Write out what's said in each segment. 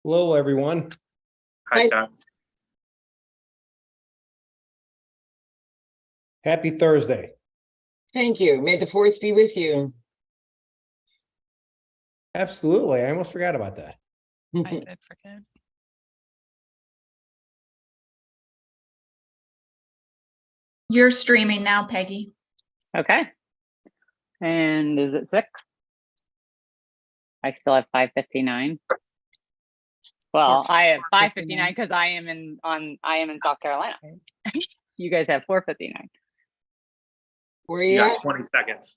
Hello, everyone. Hi, Scott. Happy Thursday. Thank you. May the fourth be with you. Absolutely. I almost forgot about that. I did forget. You're streaming now, Peggy. Okay. And is it 6? I still have 5:59. Well, Yes, I have 4:59. 5:59 because I am in South Carolina. You guys have 4:59. Where You you got at? 20 seconds.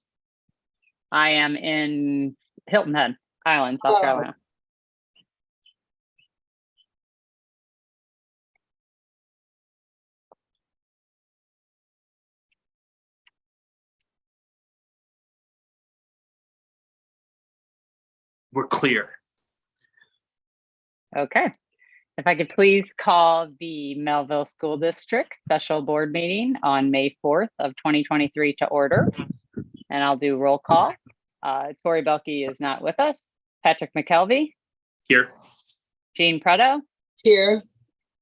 I am in Hilton Head Island, South Oh. Carolina. We're clear. Okay. If I could please call the Mehlville School District special board meeting on May 4th of 2023 to order. And I'll do roll call. Tori Belke is not with us. Patrick McKelvey, Here. Jean Preto, Here.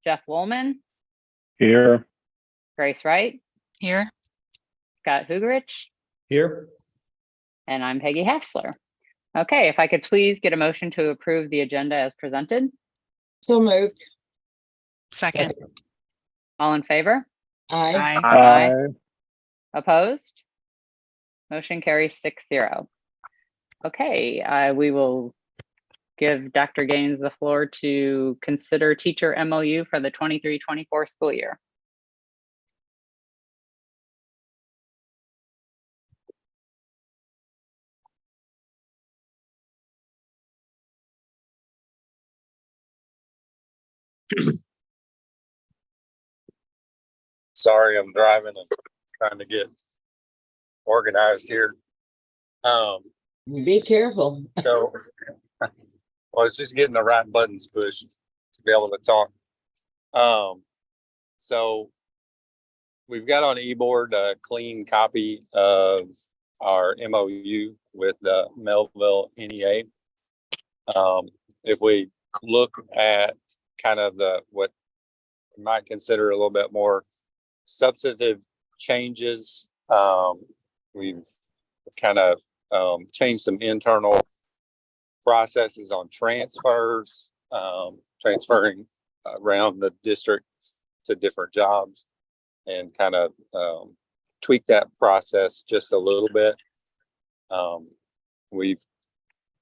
Jeff Woolman, Here. Grace Wright, Here. Scott Hugerich, Here. and I'm Peggy Hassler. Okay, if I could please get a motion to approve the agenda as presented. So moved. Second. All in favor? Aye. Aye. Aye. Opposed? Motion carries 6-0. Okay, we will give Dr. Gaines the floor to consider teacher MOU for the 23-24 school year. Sorry, I'm driving and trying to get organized here. Be careful. So, well, it's just getting the right buttons pushed to be able to talk. So we've got on eBoard a clean copy of our MOU with the Mehlville NEA. If we look at kind of what we might consider a little bit more substantive changes, we've kind of changed some internal processes on transfers, transferring around the district to different jobs, and kind of tweak that process just a little bit. We've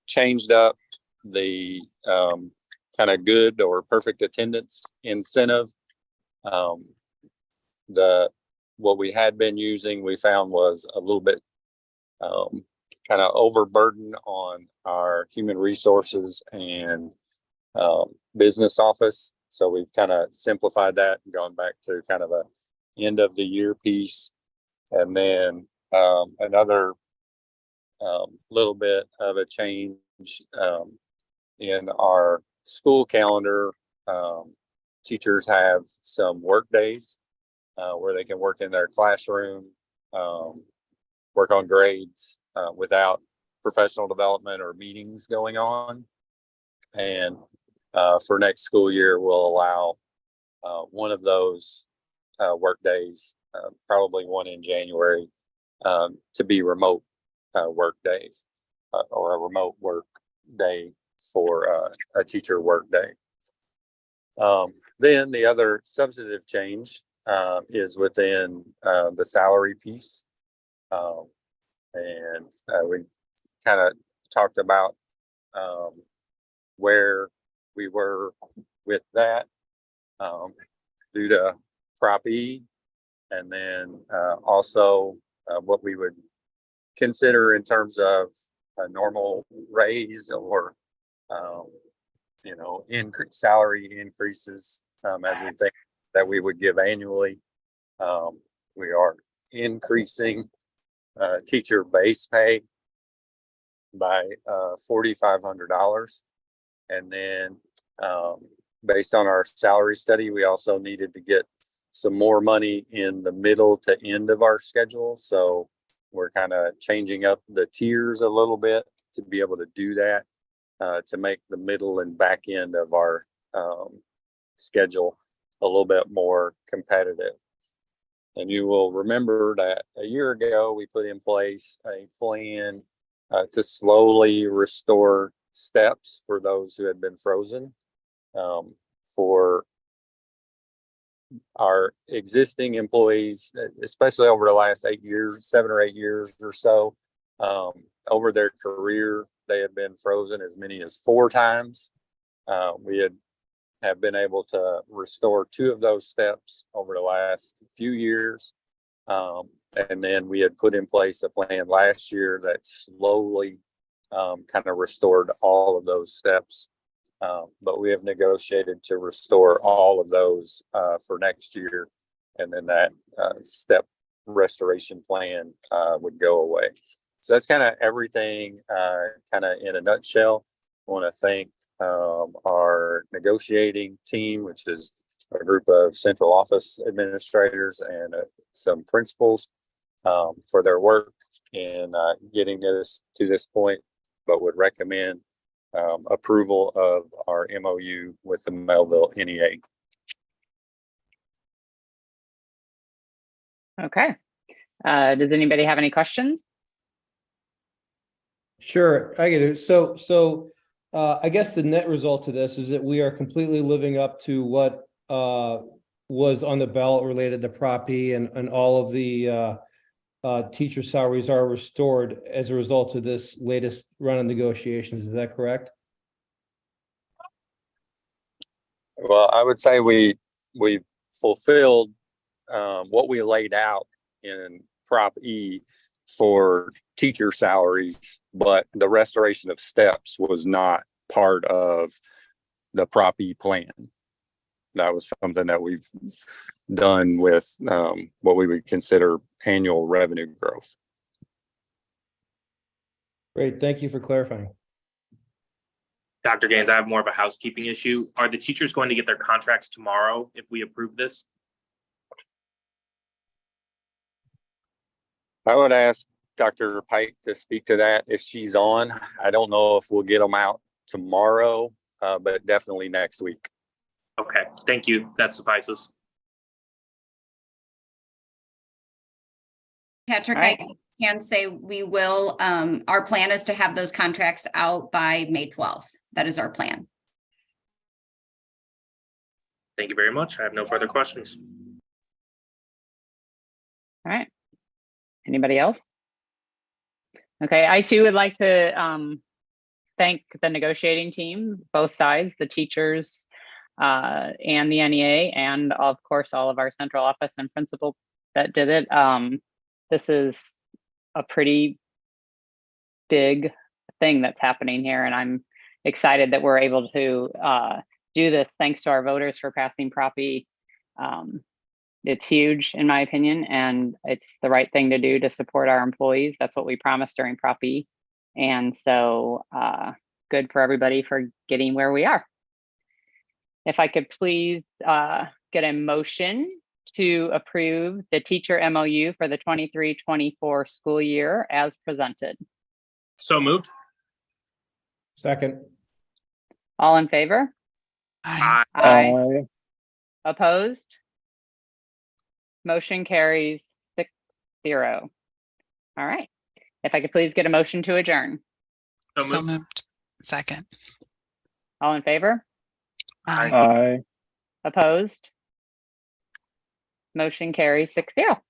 changed up the kind of good or perfect attendance incentive. What we had been using, we found was a little bit kind of overburden on our human resources and business office. So we've kind of simplified that and gone back to kind of a end of the year piece. And then another little bit of a change in our school calendar. Teachers have some work days where they can work in their classroom, work on grades without professional development or meetings going on. And for next school year, we'll allow one of those work days, probably one in January, to be remote work days or a remote work day for a teacher work day. Then the other substantive change is within the salary piece. And we kind of talked about where we were with that due to Prop E, and then also what we would consider in terms of a normal raise or salary increases as we think that we would give annually. We are increasing teacher base pay by $4,500, and then based on our salary study, we also needed to get some more money in the middle to end of our schedule. So we're kind of changing up the tiers a little bit to be able to do that. to make the middle and back end of our schedule a little bit more competitive. And you will remember that a year ago, we put in place a plan to slowly restore steps for those who had been frozen. For our existing employees, especially over the last 8 years, 7 or 8 years or so, over their career, they have been frozen as many as 4 times. We have been able to restore 2 of those steps over the last few years. And then we had put in place a plan last year that slowly kind of restored all of those steps. But we have negotiated to restore all of those for next year. And then that step restoration plan would go away. So that's kind of everything kind of in a nutshell. I want to thank our negotiating team, which is a group of central office administrators and some principals for their work in getting us to this point, but would recommend approval of our MOU with the Mehlville NEA. Okay. Does anybody have any questions? Sure, I get it. So I guess the net result of this is that we are completely living up to what was on the ballot related to Prop E, and all of the teacher salaries are restored as a result of this latest run of negotiations. Is that correct? Well, I would say we fulfilled what we laid out in Prop E for teacher salaries, but the restoration of steps was not part of the Prop E plan. That was something that we've done with what we would consider annual revenue growth. Great, thank you for clarifying. Dr. Gaines, I have more of a housekeeping issue. Are the teachers going to get their contracts tomorrow if we approve this? I would ask Dr. Pike to speak to that if she's on. I don't know if we'll get them out tomorrow, but definitely next week. Okay, thank you. That suffices. Patrick, All right. I can say we will, our plan is to have those contracts out by May 12th. That is our plan. Thank you very much. I have no further questions. All right. Anybody else? Okay, I too would like to thank the negotiating team, both sides, the teachers and the NEA, and of course, all of our central office and principal that did it. This is a pretty big thing that's happening here, and I'm excited that we're able to do this thanks to our voters for passing Prop E. It's huge in my opinion, and it's the right thing to do to support our employees. That's what we promised during Prop E. And so good for everybody for getting where we are. If I could please get a motion to approve the teacher MOU for the 23-24 school year as presented. So moved. Second. All in favor? Aye. Aye. Opposed? Motion carries 6-0. All right. If I could please get a motion to adjourn. So moved. moved. Second. All in favor? Aye. Opposed? Motion carries 6-0.